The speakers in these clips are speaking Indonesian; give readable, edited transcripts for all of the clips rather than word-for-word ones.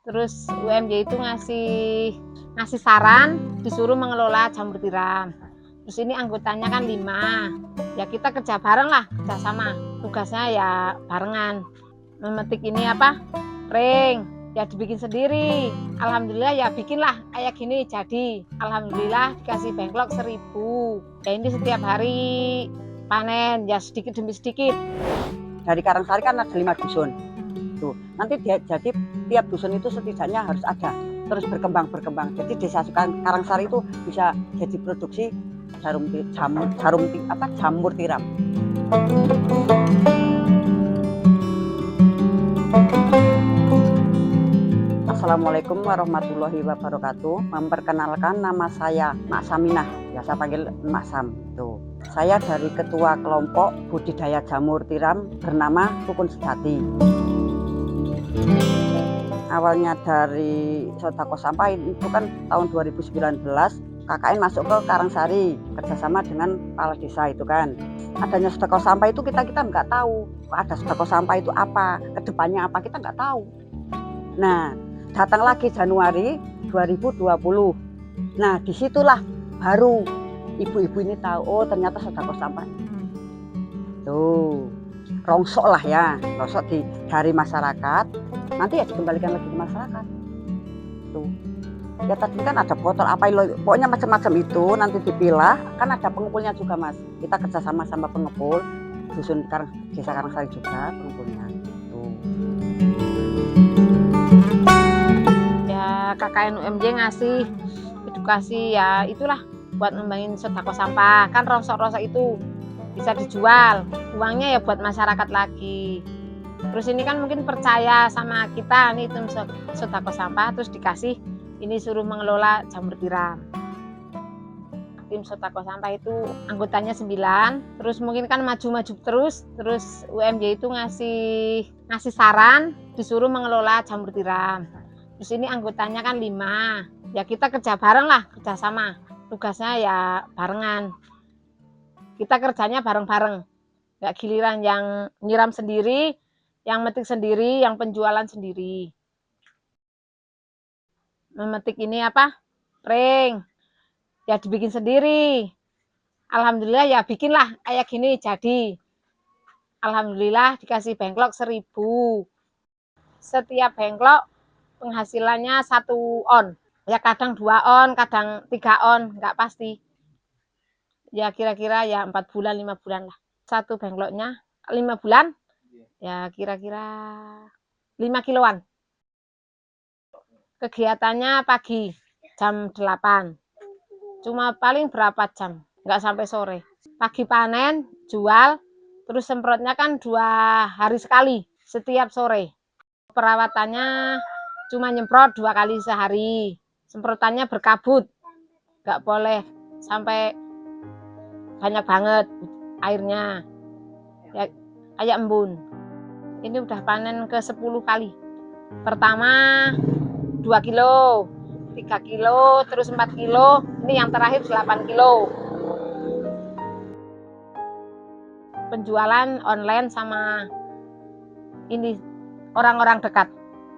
Terus UMY itu ngasih saran disuruh mengelola jamur tiram. Terus ini anggotanya kan 5. Ya kita kerja bareng lah, kerja sama. Tugasnya ya barengan. Memetik ini pring, ya dibikin sendiri. Alhamdulillah ya bikinlah kayak gini jadi. Alhamdulillah dikasih bengklok 1000. Ya ini setiap hari panen ya sedikit demi sedikit. Dari Karangsari kan ada 5 dusun. Tuh, nanti jadi tiap dusun itu setidaknya harus ada, terus berkembang. Jadi desa Karangsari itu bisa jadi produksi jamur tiram. Assalamualaikum warahmatullahi wabarakatuh. Memperkenalkan, nama saya Mak Saminah, biasa panggil Mak Sam. Tuh, saya dari ketua kelompok budidaya jamur tiram bernama Rukun Sejati. Awalnya dari Sodako Sampah itu kan tahun 2019, KKN masuk ke Karangsari kerjasama dengan kepala desa itu kan. Adanya Sodako Sampah itu kita nggak tahu ada Sodako Sampah itu apa, kedepannya apa kita nggak tahu. Nah, datang lagi Januari 2020. Nah, disitulah baru ibu-ibu ini tahu, oh ternyata Sodako Sampah. Tuh, rongsok lah ya, rongsok dari masyarakat, nanti ya dikembalikan lagi ke masyarakat. Tuh, ya tadi kan ada botol pokoknya macam-macam itu nanti dipilah, kan ada pengumpulnya juga Mas. Kita kerjasama sama pengepul, dusun desa Karangsari juga pengepulnya. Tuh. Ya KKN UMY ngasih edukasi ya itulah buat ngembangin Sodako Sampah, kan rongsok-rongsok itu bisa dijual, uangnya ya buat masyarakat lagi. Terus ini kan mungkin percaya sama kita nih tim Sodako Sampah, terus dikasih ini suruh mengelola jamur tiram. Tim Sodako Sampah itu anggotanya 9, terus mungkin kan maju-maju terus UMY itu ngasih saran disuruh mengelola jamur tiram. Terus ini anggotanya kan 5, ya kita kerja bareng lah, kerja sama. Tugasnya ya barengan. Kita kerjanya bareng-bareng, nggak giliran yang nyiram sendiri, yang metik sendiri, yang penjualan sendiri. Memetik ini pring, ya dibikin sendiri. Alhamdulillah ya bikinlah kayak gini jadi. Alhamdulillah dikasih bengklok 1000. Setiap bengklok penghasilannya 1 on. Ya kadang 2 on, kadang 3 on, nggak pasti. Ya kira-kira ya 4 bulan, 5 bulan lah. 1 bengkloknya 5 bulan, ya kira-kira 5 kiloan. Kegiatannya pagi jam 8, cuma paling berapa jam, nggak sampai sore. Pagi panen, jual, terus semprotnya kan 2 hari sekali, setiap sore. Perawatannya cuma nyemprot 2 kali sehari, semprotannya berkabut, nggak boleh sampai banyak banget airnya, ya kayak embun. Ini udah panen ke 10 kali. Pertama 2 kilo, 3 kilo, terus 4 kilo, ini yang terakhir 8 kilo. Penjualan online sama ini orang-orang dekat.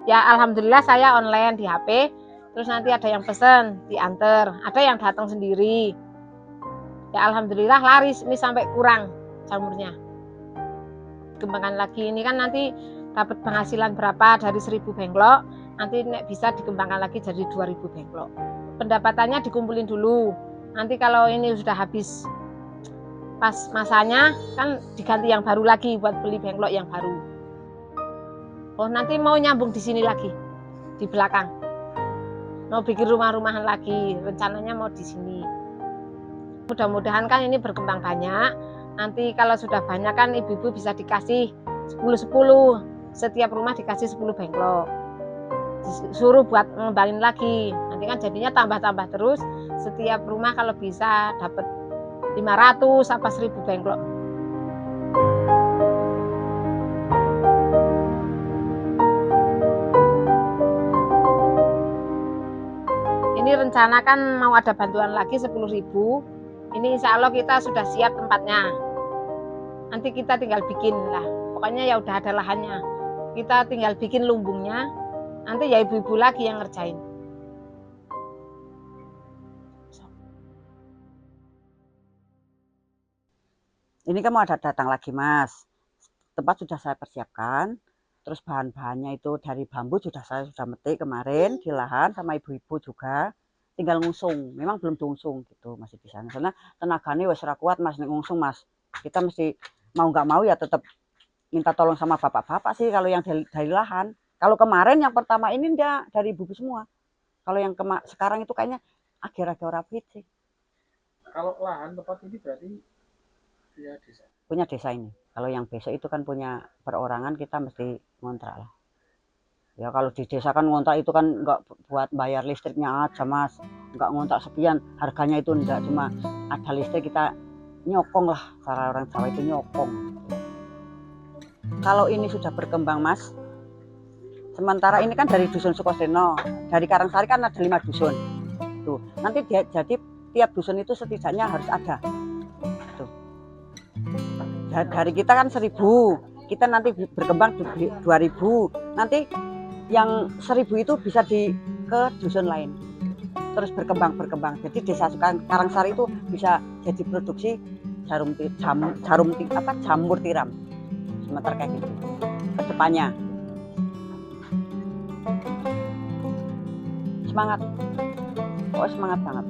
Ya alhamdulillah saya online di HP, terus nanti ada yang pesen, diantar, ada yang datang sendiri. Ya alhamdulillah laris, ini sampai kurang jamurnya. Dikembangkan lagi, ini kan nanti dapat penghasilan berapa dari 1000 bengklok, nanti bisa dikembangkan lagi jadi 2000 bengklok. Pendapatannya dikumpulin dulu, nanti kalau ini sudah habis pas masanya kan diganti yang baru lagi buat beli bengklok yang baru. Oh nanti mau nyambung di sini lagi, di belakang. Mau bikin rumah-rumahan lagi, rencananya mau di sini. Mudah-mudahan kan ini berkembang banyak. Nanti kalau sudah banyak kan ibu-ibu bisa dikasih 10-10. Setiap rumah dikasih 10 bengklok. Disuruh buat ngembangin lagi. Nanti kan jadinya tambah-tambah terus. Setiap rumah kalau bisa dapat 500 apa 1000 bengklok. Ini rencana kan mau ada bantuan lagi 10.000. Ini insya Allah kita sudah siap tempatnya. Nanti kita tinggal bikin lah. Pokoknya ya udah ada lahannya. Kita tinggal bikin lumbungnya. Nanti ya ibu-ibu lagi yang ngerjain. Ini kan mau ada datang lagi Mas. Tempat sudah saya persiapkan. Terus bahan-bahannya itu dari bambu saya sudah metik kemarin di lahan sama ibu-ibu juga. Tinggal ngusung. Memang belum diusung gitu masih di sana. Karena tenaganya wes ora kuat Mas ngusung Mas. Kita mesti mau nggak mau ya tetap minta tolong sama bapak-bapak sih kalau yang dari lahan. Kalau kemarin yang pertama ini dia dari ibu semua. Kalau yang sekarang itu kayaknya akhir-akhir rapid sih. Kalau lahan tempat ini berarti punya desa? Punya desa ini. Kalau yang besok itu kan punya perorangan, kita mesti ngontrak lah. Ya kalau di desa kan ngontrak itu kan nggak buat bayar listriknya aja Mas. Nggak ngontrak sekian, harganya itu enggak, cuma ada listrik kita nyokong lah. Cara orang Jawa itu nyokong. Kalau ini sudah berkembang Mas, sementara ini kan dari dusun Sukoseno, dari Karangsari kan ada 5 dusun. Tuh, nanti jadi tiap dusun itu setidaknya harus ada. Tuh. Dari kita kan 1000, kita nanti berkembang 2000, nanti yang 1000 itu bisa ke dusun lain. Terus berkembang. Jadi desa Karangsari itu bisa jadi produksi jamur tiram. Sementara kayak gitu. Ke depannya. Semangat. Oh, semangat banget.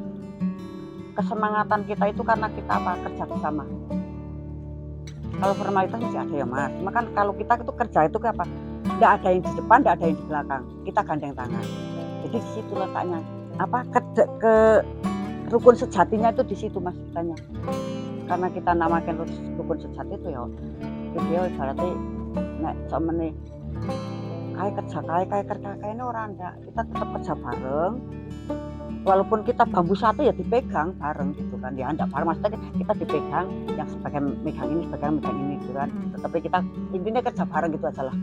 Kesemangatan kita itu karena kita kerja bersama. Kalau formalitas masih ada ya Mas. Cuma kan kalau kita itu kerja itu apa? Nggak ada yang di depan, nggak ada yang di belakang. Kita gandeng tangan. Jadi di situ letaknya. Ke rukun sejatinya itu di situ Mas kitanya. Karena kita namakan rukun sejati itu ya. Video berarti nek sama nih kayak kerja ini orang enggak. Kita tetap kerja bareng. Walaupun kita bambu satu ya dipegang bareng gitu kan, ya enggak bareng maksudnya kita dipegang, yang sebagian megang ini sebagian megang ini gitu kan, tetapi kita intinya kerja bareng gitu aja lah.